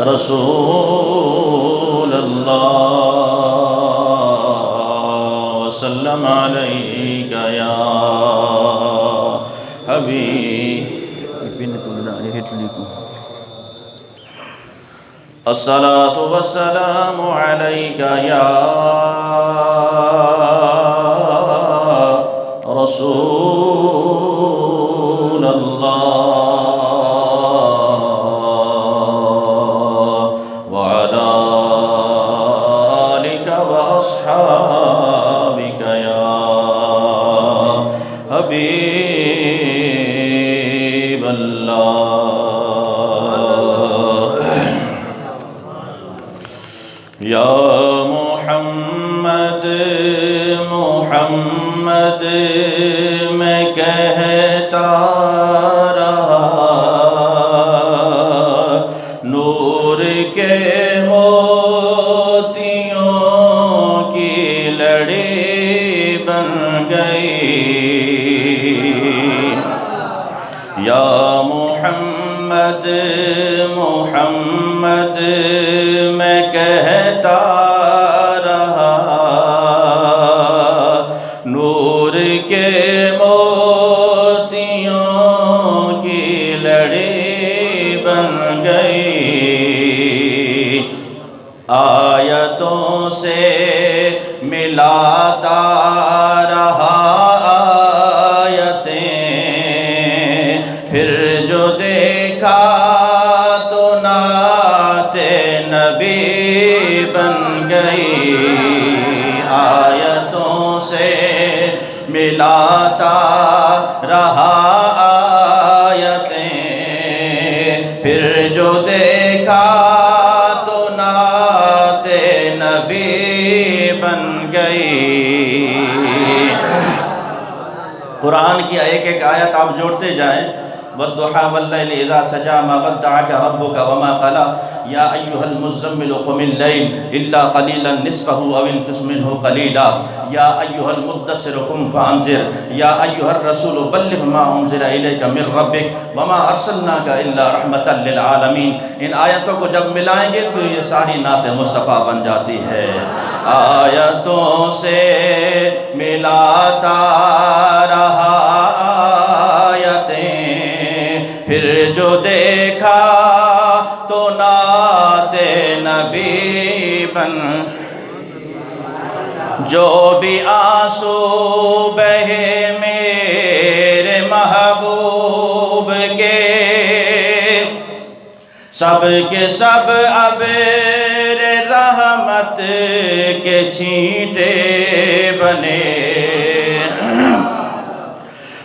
رسول اللہ وسلم علیک یا حبیب الصلاة والسلام علیک یا رسول اللہ حبیب اللہ یا محمد محمد میں کہتا رہا نور کے موتیوں کی لڑی بن گئی یا محمد محمد میں کہتا رہا نور کے موتیوں کی لڑی بن گئی آیتوں سے ملاتا رہا پھر جو دیکھا تو نعت نبی بن گئی آیتوں سے ملاتا رہا آیتیں پھر جو دیکھا تو نعت نبی بن گئی قرآن کی ایک ایک آیت آپ جوڑتے جائیں والضحى والليل إذا سجى ما ودعك ربك وما قلى يا أيها المزمل قم الليل إلا قليلا نصفه أو انقص منه قليلا يا أيها المدثر قم فأنذر يا أيها الرسول بلغ ما أنزل إليك من ربك وما أرسلناك إلا رحمة للعالمين ان آیتوں کو جب ملائیں گے تو یہ ساری نعت مصطفیٰ بن جاتی ہے آیتوں سے ملاتا رہا پھر جو دیکھا تو نعت نبی بن جو بھی آنسو بہے میرے محبوب کے سب کے سب ابر رحمت کے چھینٹے بنے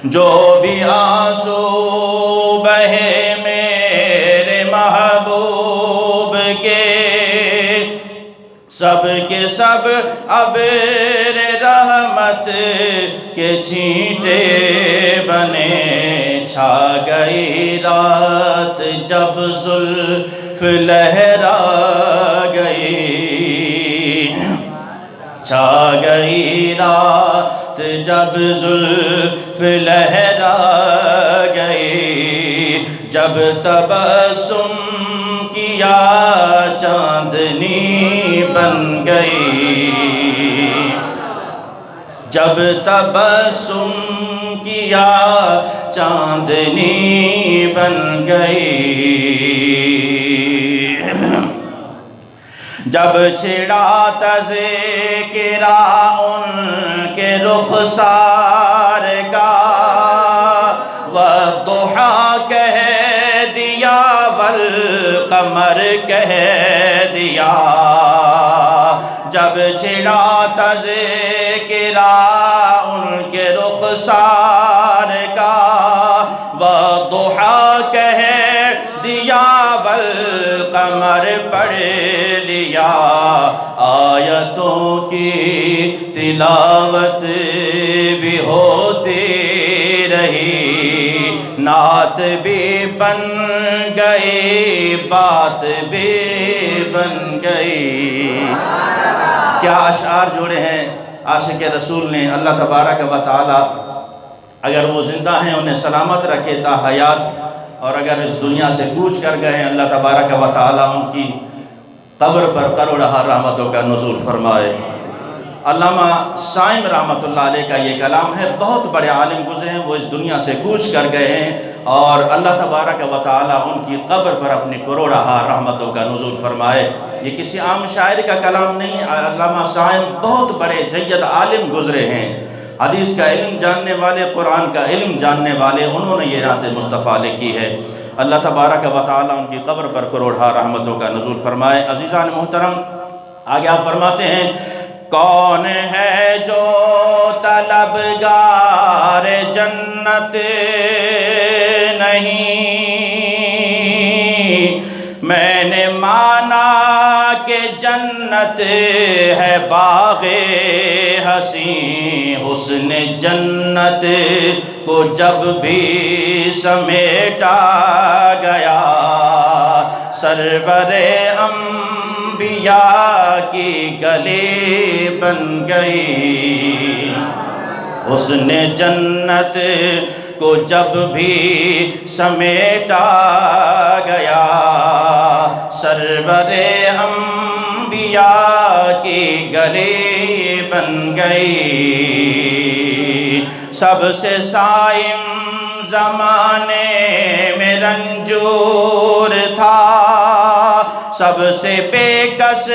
جو بھی آنسو بہے میرے محبوب کے سب ابر رحمت کے چھینٹے بنے چھا گئی رات جب زلف لہرا گئی چھا گئی رات جب زلف لہرا گئی جب تبسم کیا چاندنی بن گئی جب تبسم کیا چاندنی بن گئی جب چھڑا تذکرہ ان کے رخسار کا والضحیٰ کہہ دیا والقمر کہہ دیا جب چھڑا تذکرہ ان کے رخسار کا والضحیٰ کہہ دیا والقمر پڑھ لیا آیتوں کی تلاوت بھی ہوتی رہی نعت بھی بن گئی بات بھی بن گئی کیا اشعار جوڑے ہیں عاشق رسول نے اللہ تبارک و تعالی اگر وہ زندہ ہیں انہیں سلامت رکھے تا حیات، اور اگر اس دنیا سے کوچ کر گئے ہیں اللہ تبارک و تعالیٰ ان کی قبر پر کروڑہ رحمتوں کا نزول فرمائے۔ علامہ صائم رحمۃ اللہ علیہ کا یہ کلام ہے، بہت بڑے عالم گزرے ہیں، وہ اس دنیا سے کوچ کر گئے ہیں، اور اللہ تبارک و تعالیٰ ان کی قبر پر اپنی کروڑہ رحمتوں کا نزول فرمائے۔ یہ کسی عام شاعر کا کلام نہیں، علامہ صائم بہت بڑے جید عالم گزرے ہیں، حدیث کا علم جاننے والے، قرآن کا علم جاننے والے، انہوں نے یہ نعت مصطفیٰ لکھی ہے۔ اللہ تبارک و تعالیٰ ان کی قبر پر کروڑہ رحمتوں کا نزول فرمائے۔ عزیزان محترم، آگے آپ فرماتے ہیں، کون ہے جو طلبگار جنت نہیں، میں نے مانا کہ جنت ہے باغ حسین، حسن جنت کو جب بھی سمیٹا گیا، سرور انبیاء کی گلی بن گئی، حسن جنت کو جب بھی سمیٹا گیا، سرور انبیاء کی گلی بن گئی۔ سب سے صائم زمانے میں رنجور تھا، سب سے بے کس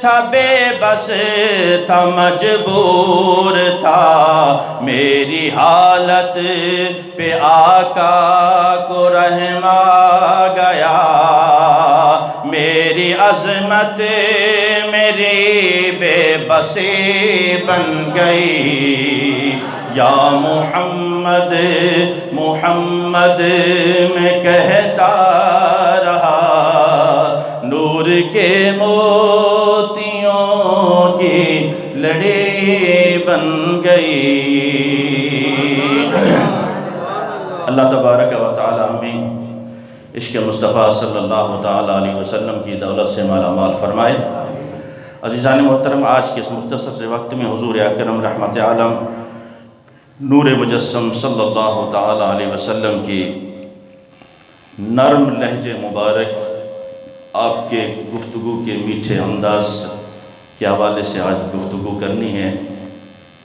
تھا، بے بس تھا، مجبور تھا، میری حالت پہ آقا کو رحم آ گیا، میری عظمت میری بے بسی بن گئی، یا محمد محمد میں کہتا رہا، نور کے موتیوں کی لڑی بن گئی۔ اللہ تبارک و تعالی ہمیں عشق مصطفیٰ صلی اللہ تعالیٰ علیہ وسلم کی دولت سے مالا مال فرمائے۔ عزیزان محترم، آج کے اس مختصر سے وقت میں حضور اکرم رحمت عالم نور مجسم صلی اللہ تعالیٰ علیہ وسلم کی نرم لہجے مبارک، آپ کے گفتگو کے میٹھے انداز کے حوالے سے آج گفتگو کرنی ہے۔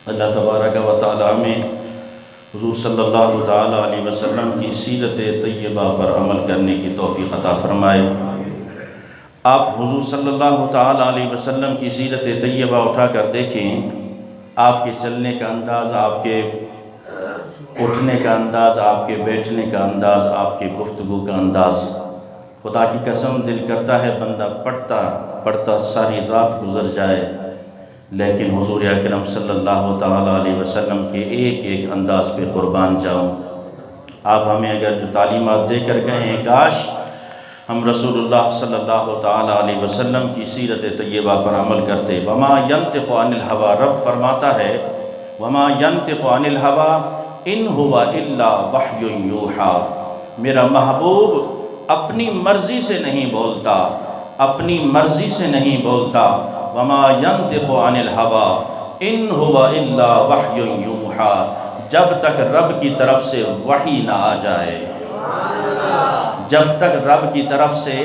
اللہ تبارک و تعالیٰ میں حضور صلی اللہ تعالیٰ علیہ وسلم کی سیرت طیبہ پر عمل کرنے کی توفیق عطا فرمائے۔ آپ حضور صلی اللہ تعالیٰ علیہ وسلم کی سیرت طیبہ اٹھا کر دیکھیں، آپ کے چلنے کا انداز، آپ کے اٹھنے کا انداز، آپ کے بیٹھنے کا انداز، آپ کے گفتگو کا انداز، خدا کی قسم دل کرتا ہے بندہ پڑھتا پڑھتا ساری رات گزر جائے، لیکن حضور اکرم صلی اللہ تعالیٰ علیہ وسلم کے ایک ایک انداز پہ قربان جاؤں۔ آپ ہمیں اگر جو تعلیمات دے کر گئے ہیں، کاش ہم رسول اللہ صلی اللہ تعالیٰ علیہ وسلم کی سیرت طیبہ پر عمل کرتے۔ وما ینطق عن الہویٰ، رب فرماتا ہے وما ینطق عن الہویٰ ان هو الا وحی یوحیٰ، میرا محبوب اپنی مرضی سے نہیں بولتا، اپنی مرضی سے نہیں بولتا۔ وما ینطق عن الہویٰ ان هو الا وحی یوحیٰ، جب تک رب کی طرف سے وحی نہ آ جائے، جب تک رب کی طرف سے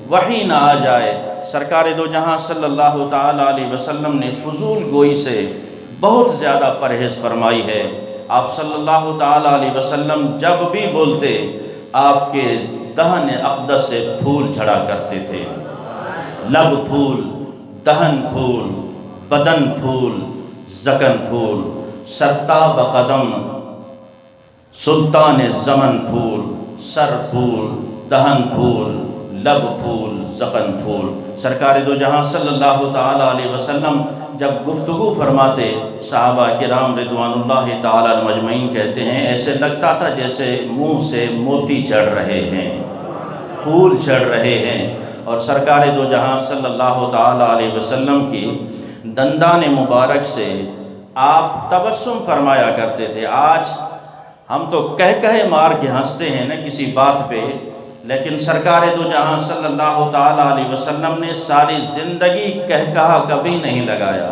وحی نہ آ جائے۔ سرکار دو جہاں صلی اللہ تعالیٰ علیہ وسلم نے فضول گوئی سے بہت زیادہ پرہیز فرمائی ہے۔ آپ صلی اللہ تعالیٰ علیہ وسلم جب بھی بولتے، آپ کے دہن اقدس سے پھول جھڑا کرتے تھے، لب پھول، دہن پھول، بدن پھول، زکن پھول، سرتاب قدم، سلطان زمن پھول، سر پھول، دہن پھول، لب پھول، زکن پھول۔ سرکار دو جہاں صلی اللہ تعالیٰ علیہ وسلم جب گفتگو فرماتے، صحابہ کرام رضوان اللہ تعالیٰ مجمعین کہتے ہیں ایسے لگتا تھا جیسے منہ سے موتی جھڑ رہے ہیں، پھول جھڑ رہے ہیں۔ اور سرکار دو جہاں صلی اللہ تعالیٰ علیہ وسلم کی دندان مبارک سے آپ تبسم فرمایا کرتے تھے۔ آج ہم تو کہہ مار کے ہنستے ہیں نا کسی بات پہ، لیکن سرکار دو جہاں صلی اللہ تعالیٰ علیہ وسلم نے ساری زندگی کہا کبھی نہیں لگایا۔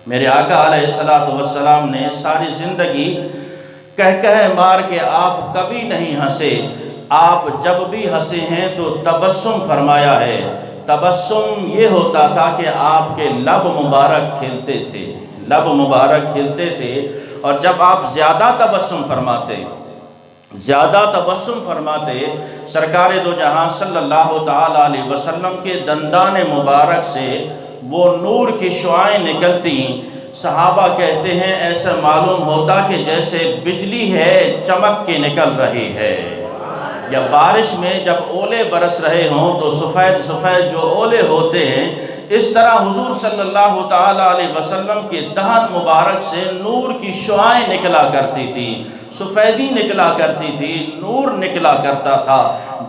میرے آقا علیہ السلام نے ساری زندگی کہہ مار کے آپ کبھی نہیں ہنسے، آپ جب بھی ہنسے ہیں تو تبسم فرمایا ہے۔ تبسم یہ ہوتا تھا کہ آپ کے لب مبارک کھلتے تھے، لب مبارک کھلتے تھے، اور جب آپ زیادہ تبسم فرماتے سرکار دو جہاں صلی اللہ تعالیٰ علیہ وسلم کے دندان مبارک سے وہ نور کی شعائیں نکلتی، صحابہ کہتے ہیں ایسا معلوم ہوتا کہ جیسے بجلی ہے چمک کے نکل رہی ہے، یا بارش میں جب اولے برس رہے ہوں تو سفید سفید جو اولے ہوتے ہیں، اس طرح حضور صلی اللہ تعالیٰ علیہ وسلم کے دہن مبارک سے نور کی شعائیں نکلا کرتی تھی، سفیدی نکلا کرتی تھی، نور نکلا کرتا تھا۔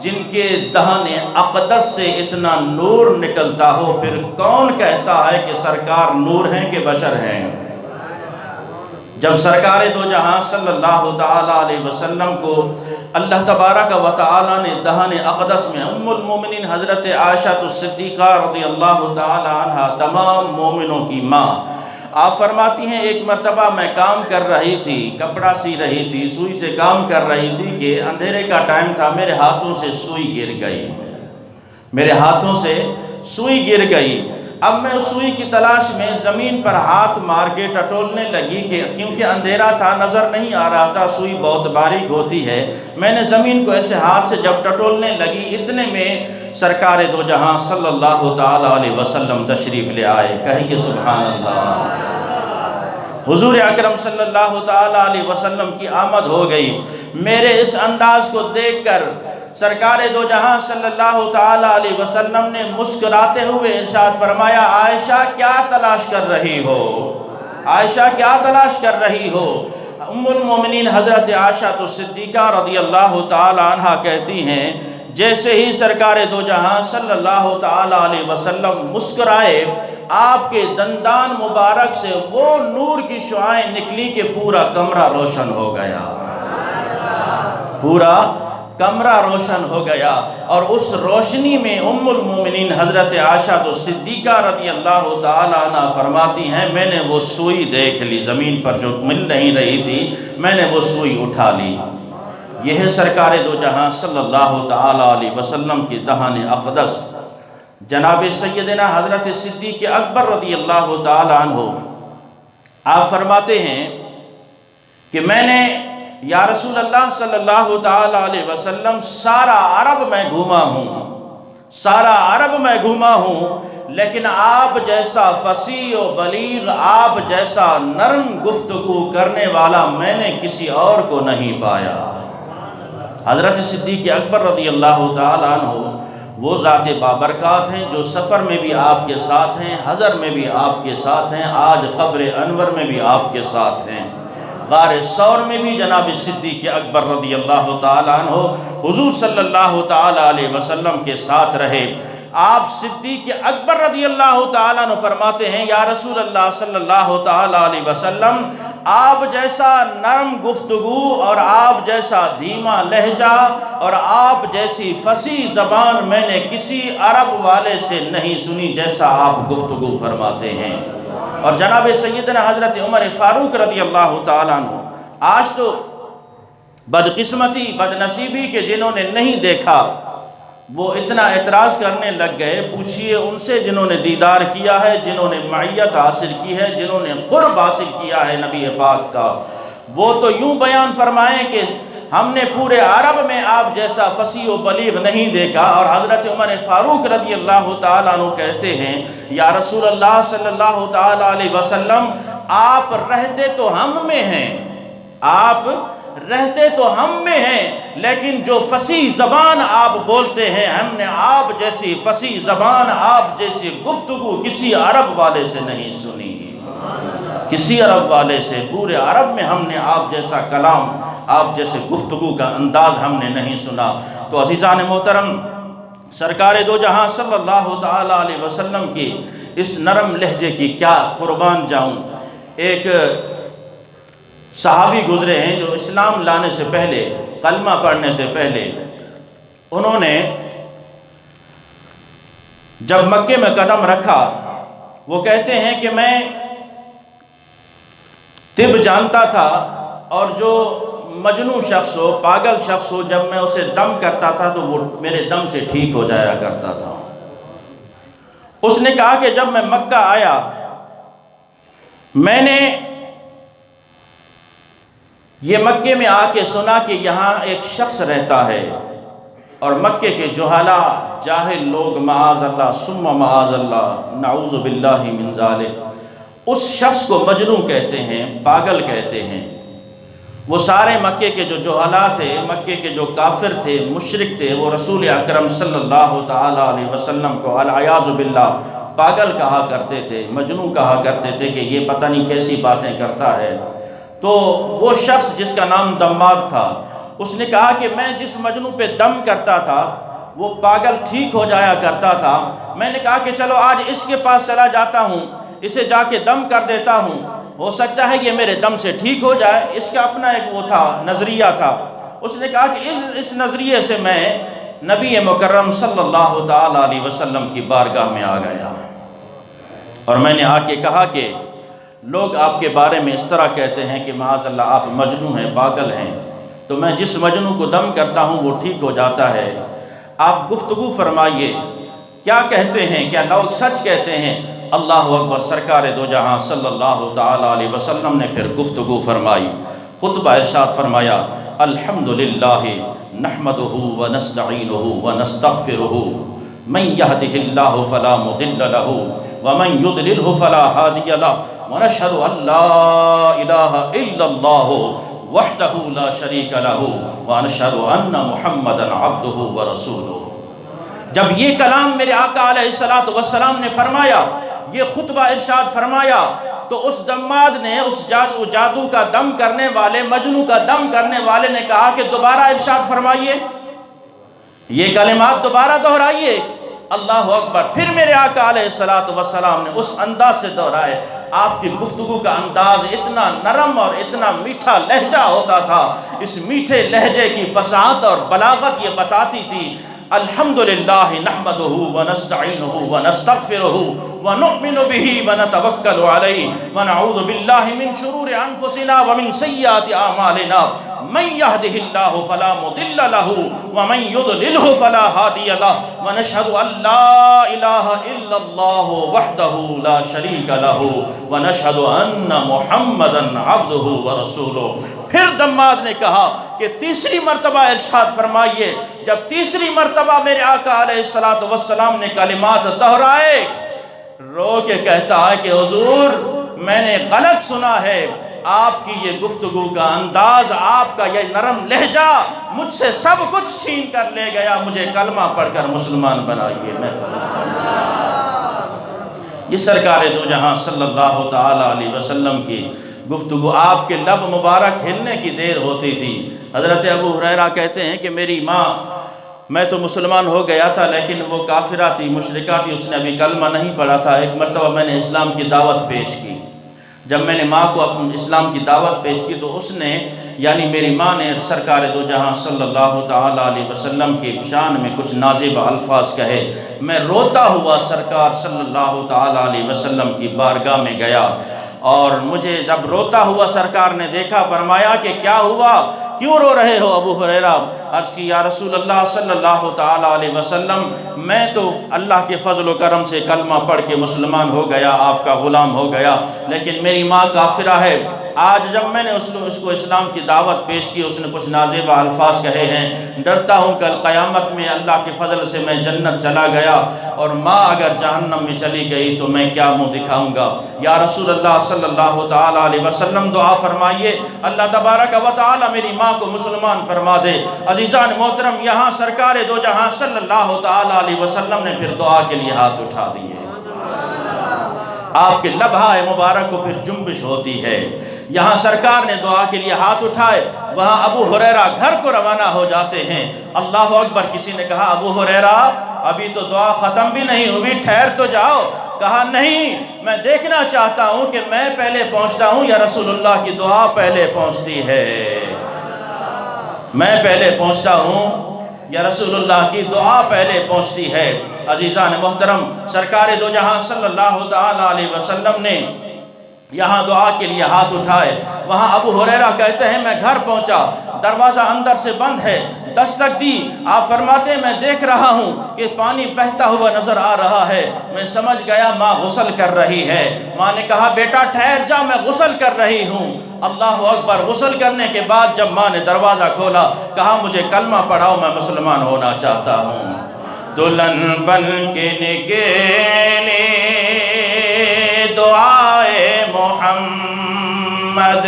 جن کے دہن اقدس سے اتنا نور نکلتا ہو، پھر کون کہتا ہے کہ سرکار نور ہیں کہ بشر ہیں؟ جب سرکار دو جہاں صلی اللہ تعالیٰ علیہ وسلم کو اللہ تبارک و تعالیٰ نے دہن اقدس میں، ام المومنین حضرت عائشہ الصدیقہ رضی اللہ تعالیٰ عنہ، تمام مومنوں کی ماں، آپ فرماتی ہیں ایک مرتبہ میں کام کر رہی تھی، کپڑا سی رہی تھی، سوئی سے کام کر رہی تھی کہ اندھیرے کا ٹائم تھا، میرے ہاتھوں سے سوئی گر گئی، میرے ہاتھوں سے سوئی گر گئی۔ اب میں اس سوئی کی تلاش میں زمین پر ہاتھ مار کے ٹٹولنے لگی کہ کیونکہ اندھیرا تھا، نظر نہیں آ رہا تھا، سوئی بہت باریک ہوتی ہے، میں نے زمین کو ایسے ہاتھ سے جب ٹٹولنے لگی، اتنے میں سرکار دو جہاں صلی اللہ تعالیٰ علیہ وسلم تشریف لے آئے۔ کہیں کہ سبحان اللہ، حضور اکرم صلی اللہ تعالیٰ علیہ وسلم کی آمد ہو گئی۔ میرے اس انداز کو دیکھ کر سرکار دو جہاں صلی اللہ تعالیٰ علیہ وسلم نے مسکراتے ہوئے ارشاد فرمایا، عائشہ کیا تلاش کر رہی ہو؟ عائشہ کیا تلاش کر رہی ہو؟ ام المومنین حضرت عائشہ الصدیقہ رضی اللہ تعالیٰ عنہ کہتی ہیں، جیسے ہی سرکار دو جہاں صلی اللہ تعالیٰ علیہ وسلم مسکرائے، آپ کے دندان مبارک سے وہ نور کی شعائیں نکلی کہ پورا کمرہ روشن ہو گیا، پورا کمرہ روشن ہو گیا، اور اس روشنی میں ام المومنین حضرت عائشہ الصدیقہ رضی اللہ تعالیٰ عنہ فرماتی ہیں، میں نے وہ سوئی دیکھ لی، زمین پر جو مل نہیں رہی تھی، میں نے وہ سوئی اٹھا لی۔ یہ ہے سرکار دو جہاں صلی اللہ تعالیٰ علیہ وسلم کی دہن اقدس، جناب سیدنا حضرت صدیق اکبر رضی اللہ تعالیٰ عنہ، آپ فرماتے ہیں کہ میں نے یا رسول اللہ صلی اللہ تعالیٰ علیہ وسلم سارا عرب میں گھوما ہوں، سارا عرب میں گھوما ہوں، لیکن آپ جیسا فصیح و بلیغ، آپ جیسا نرم گفتگو کرنے والا میں نے کسی اور کو نہیں پایا۔ حضرت صدیق اکبر رضی اللہ تعالیٰ عنہ وہ ذات بابرکات ہیں جو سفر میں بھی آپ کے ساتھ ہیں، حضر میں بھی آپ کے ساتھ ہیں، آج قبر انور میں بھی آپ کے ساتھ ہیں، غار ثور میں بھی جناب صدیق اکبر رضی اللہ تعالیٰ عنہ حضور صلی اللہ تعالیٰ علیہ وسلم کے ساتھ رہے۔ آپ صدیق اکبر رضی اللہ تعالیٰ عنہ فرماتے ہیں، یا رسول اللہ صلی اللہ تعالیٰ علیہ وسلم، آپ جیسا نرم گفتگو اور آپ جیسا دھیما لہجہ اور آپ جیسی فصیح زبان میں نے کسی عرب والے سے نہیں سنی جیسا آپ گفتگو فرماتے ہیں۔ اور جناب سیدنا حضرت عمر فاروق رضی اللہ تعالیٰ عنہ، آج تو بدقسمتی بدنصیبی کے جنہوں نے نہیں دیکھا وہ اتنا اعتراض کرنے لگ گئے، پوچھئے ان سے جنہوں نے دیدار کیا ہے، جنہوں نے معیت حاصل کی ہے، جنہوں نے قرب حاصل کیا ہے نبی پاک کا، وہ تو یوں بیان فرمائیں کہ ہم نے پورے عرب میں آپ جیسا فصیح و بلیغ نہیں دیکھا۔ اور حضرت عمر فاروق رضی اللہ تعالیٰ عنہ کہتے ہیں، یا رسول اللہ صلی اللہ تعالیٰ علیہ وسلم، آپ رہتے تو ہم میں ہیں، آپ رہتے تو ہم میں ہیں، لیکن جو فصیح زبان آپ بولتے ہیں، ہم نے آپ جیسی فصیح زبان، آپ جیسی گفتگو کسی عرب والے سے نہیں سنی، کسی عرب والے سے، پورے عرب میں ہم نے آپ جیسا کلام، آپ جیسے گفتگو کا انداز ہم نے نہیں سنا۔ تو عزیزان محترم، سرکار دو جہاں صلی اللہ تعالیٰ علیہ وسلم کی اس نرم لہجے کی کیا قربان جاؤں۔ ایک صحابی گزرے ہیں جو اسلام لانے سے پہلے، کلمہ پڑھنے سے پہلے، انہوں نے جب مکے میں قدم رکھا، وہ کہتے ہیں کہ میں طب جانتا تھا اور جو مجنون شخص ہو، پاگل شخص ہو، جب میں اسے دم کرتا تھا تو وہ میرے دم سے ٹھیک ہو جایا کرتا تھا۔ اس نے کہا کہ جب میں مکہ آیا میں نے یہ مکے میں آ کے سنا کہ یہاں ایک شخص رہتا ہے، اور مکے کے جہالہ جاہل لوگ معاذ اللہ ثم معاذ اللہ نعوذ باللہ من ذالک اس شخص کو مجنون کہتے ہیں، پاگل کہتے ہیں۔ وہ سارے مکے کے جو جہالہ تھے، مکے کے جو کافر تھے، مشرک تھے، وہ رسول اکرم صلی اللہ تعالی علیہ وسلم کو العیاذ باللہ پاگل کہا کرتے تھے، مجنون کہا کرتے تھے کہ یہ پتہ نہیں کیسی باتیں کرتا ہے۔ تو وہ شخص جس کا نام دماد تھا، اس نے کہا کہ میں جس مجنون پہ دم کرتا تھا وہ پاگل ٹھیک ہو جایا کرتا تھا۔ میں نے کہا کہ چلو آج اس کے پاس چلا جاتا ہوں، اسے جا کے دم کر دیتا ہوں، ہو سکتا ہے کہ میرے دم سے ٹھیک ہو جائے۔ اس کا اپنا ایک وہ تھا، نظریہ تھا۔ اس نے کہا کہ اس نظریے سے میں نبی مکرم صلی اللہ تعالی علیہ وسلم کی بارگاہ میں آ گیا، اور میں نے آ کے کہا کہ لوگ آپ کے بارے میں اس طرح کہتے ہیں کہ معاذ اللہ آپ مجنون ہیں، پاگل ہیں، تو میں جس مجنون کو دم کرتا ہوں وہ ٹھیک ہو جاتا ہے۔ آپ گفتگو فرمائیے، کیا کہتے ہیں؟ کیا لوگ سچ کہتے ہیں؟ اللہ اکبر۔ سرکار دو جہاں صلی اللہ تعالی علیہ وسلم نے پھر گفتگو فرمائی، خطبہ ارشاد فرمایا، الحمدللہ نحمدہ ونستعینہ ونستغفرہ من یہدہ اللہ فلا مضل لہ ومن یضللہ فلا ہادی لہ ونشہد ان لا الہ الا اللہ وحدہ لا شریک لہ ونشہد ان محمدا عبدہ ورسولہ۔ جب یہ کلام میرے آقا علیہ السلام نے فرمایا، یہ خطبہ ارشاد فرمایا، تو اس دماد نے، اس جادو کا دم کرنے والے، مجنوں کا دم کرنے والے نے کہا کہ دوبارہ ارشاد فرمائیے، یہ کلمات دوبارہ دہرائیے۔ اللہ اکبر۔ پھر میرے آقا علیہ السلام نے اس انداز سے دہرائے۔ آپ کی گفتگو کا انداز اتنا نرم اور اتنا میٹھا لہجہ ہوتا تھا، اس میٹھے لہجے کی فصاحت اور بلاغت یہ بتاتی تھی، الحمدللہ نحمدہ ونستعینہ ونستغفرہ ونؤمن بہ ونتوکل علیہ ونعوذ باللہ من شرور انفسنا ومن سیئات اعمالنا من یہدہ اللہ فلا مضل لہ ومن یضللہ فلا ہادی لہ ونشہد ان لا الہ الا اللہ وحدہ لا شریک لہ ونشہد ان محمدا عبدہ ورسولہ۔ پھر دماد نے کہا کہ تیسری مرتبہ ارشاد فرمائیے۔ جب تیسری مرتبہ میرے آقا علیہ السلام نے کلمات دہرائے، رو کے کہتا ہے کہ حضور میں نے غلط سنا ہے، آپ کی یہ گفتگو کا انداز، آپ کا یہ نرم لہجہ مجھ سے سب کچھ چھین کر لے گیا، مجھے کلمہ پڑھ کر مسلمان بنائیے۔ میں یہ سرکار دو جہاں صلی اللہ تعالی علیہ وسلم کی گفتگو، آپ کے لب مبارک ہلنے کی دیر ہوتی تھی۔ حضرت ابو ہریرہ کہتے ہیں کہ میری ماں، میں تو مسلمان ہو گیا تھا لیکن وہ کافرہ تھی، مشرکہ تھی، اس نے ابھی کلمہ نہیں پڑھا تھا۔ ایک مرتبہ میں نے اسلام کی دعوت پیش کی، جب میں نے ماں کو اپنے اسلام کی دعوت پیش کی تو اس نے، یعنی میری ماں نے سرکار دو جہاں صلی اللہ تعالی علیہ وسلم کی شان میں کچھ نازیبہ الفاظ کہے۔ میں روتا ہوا سرکار صلی اللہ تعالی علیہ وسلم کی بارگاہ میں گیا، اور مجھے جب روتا ہوا سرکار نے دیکھا، فرمایا کہ کیا ہوا، کیوں رو رہے ہو ابو ہریرہ؟ عرض کی یا رسول اللہ صلی اللہ تعالی علیہ وسلم، میں تو اللہ کے فضل و کرم سے کلمہ پڑھ کے مسلمان ہو گیا، آپ کا غلام ہو گیا، لیکن میری ماں کافرہ ہے۔ آج جب میں نے اس کو اسلام کی دعوت پیش کی، اس نے کچھ نازیبہ الفاظ کہے ہیں، ڈرتا ہوں کل قیامت میں اللہ کے فضل سے میں جنت چلا گیا اور ماں اگر جہنم میں چلی گئی تو میں کیا منہ دکھاؤں گا؟ یا رسول اللہ صلی اللہ تعالی علیہ وسلم دعا فرمائیے، اللہ تبارک و تعالی میری ماں کو مسلمان فرما دے۔ عزیزان محترم، یہاں سرکار دو جہاں صلی اللہ تعالی علیہ وسلم نے پھر دعا کے لیے ہاتھ اٹھا دیے۔ آپ کے لبھہ مبارک کو پھر جنبش ہوتی ہے۔ یہاں سرکار نے دعا کے لیے ہاتھ اٹھائے، وہاں ابو ہریرہ گھر کو روانہ ہو جاتے ہیں۔ اللہ اکبر۔ کسی نے کہا ابو ہریرہ ابھی تو دعا ختم بھی نہیں ہوئی، ٹھہر تو جاؤ۔ کہا نہیں، میں دیکھنا چاہتا ہوں کہ میں پہلے پہنچتا ہوں یا رسول اللہ کی دعا پہلے پہنچتی ہے، میں پہلے پہنچتا ہوں یا رسول اللہ کی دعا پہلے پہنچتی ہے۔ عزیزان محترم، سرکار دو جہاں صلی اللہ تعالی علیہ وسلم نے یہاں دعا کے لیے ہاتھ اٹھائے۔ وہاں ابو ہریرہ کہتے ہیں میں گھر پہنچا، دروازہ اندر سے بند ہے، دستک دی، آپ فرماتے ہیں میں دیکھ رہا ہوں کہ پانی بہتا ہوا نظر آ رہا ہے، میں سمجھ گیا ماں غسل کر رہی ہے۔ ماں نے کہا بیٹا ٹھہر جا، میں غسل کر رہی ہوں۔ اللہ اکبر۔ غسل کرنے کے بعد جب ماں نے دروازہ کھولا، کہا مجھے کلمہ پڑھاؤ، میں مسلمان ہونا چاہتا ہوں۔ دلہن بن کے نکلی دعائے محمد،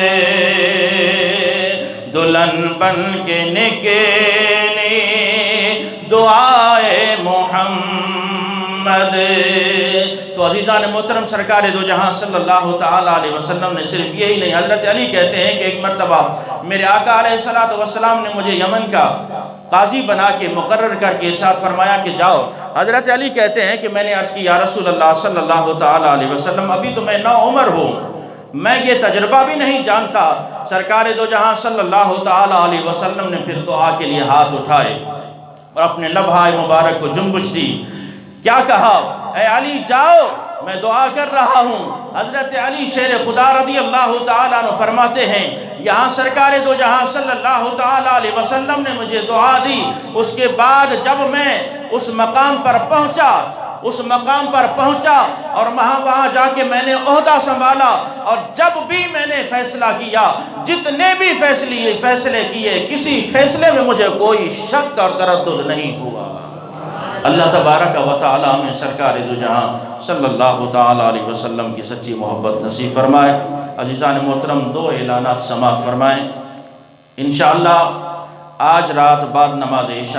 دلہن بن کے نکلی دعائے محمد۔ تو عزیزان محترم، سرکار دو جہاں صلی اللہ تعالیٰ علیہ وسلم نے صرف یہی نہیں، حضرت علی کہتے ہیں کہ ایک مرتبہ میرے آقا علیہ السلام نے مجھے یمن کا قاضی بنا کے مقرر کر کے ارشاد فرمایا کہ جاؤ۔ حضرت علی کہتے ہیں کہ میں نے عرض کی یا رسول اللہ صلی اللہ تعالیٰ علیہ وسلم، ابھی تو میں نوعمر ہوں، میں یہ تجربہ بھی نہیں جانتا۔ سرکار دو جہاں صلی اللہ تعالیٰ علیہ وسلم نے پھر دعا کے لیے ہاتھ اٹھائے اور اپنے لبھائے مبارک کو جنبش دی۔ کیا کہا؟ اے علی جاؤ، میں دعا کر رہا ہوں۔ حضرت علی شیر خدا رضی اللہ تعالیٰ عنہ فرماتے ہیں یہاں سرکار دو جہاں صلی اللہ تعالیٰ علیہ وسلم نے مجھے دعا دی، اس کے بعد جب میں اس مقام پر پہنچا اور وہاں جا کے میں نے عہدہ سنبھالا، اور جب بھی میں نے فیصلہ کیا، جتنے بھی فیصلے کیے، کسی فیصلے میں مجھے کوئی شک اور تردد نہیں ہوا۔ اللہ تبارک و تعالی میں سرکار دو جہاں صلی اللہ تعالیٰ علیہ وسلم کی سچی محبت نصیب فرمائے۔ عزیزان محترم، دو اعلانات سماعت فرمائیں۔ انشاءاللہ آج رات بعد نماز عشاء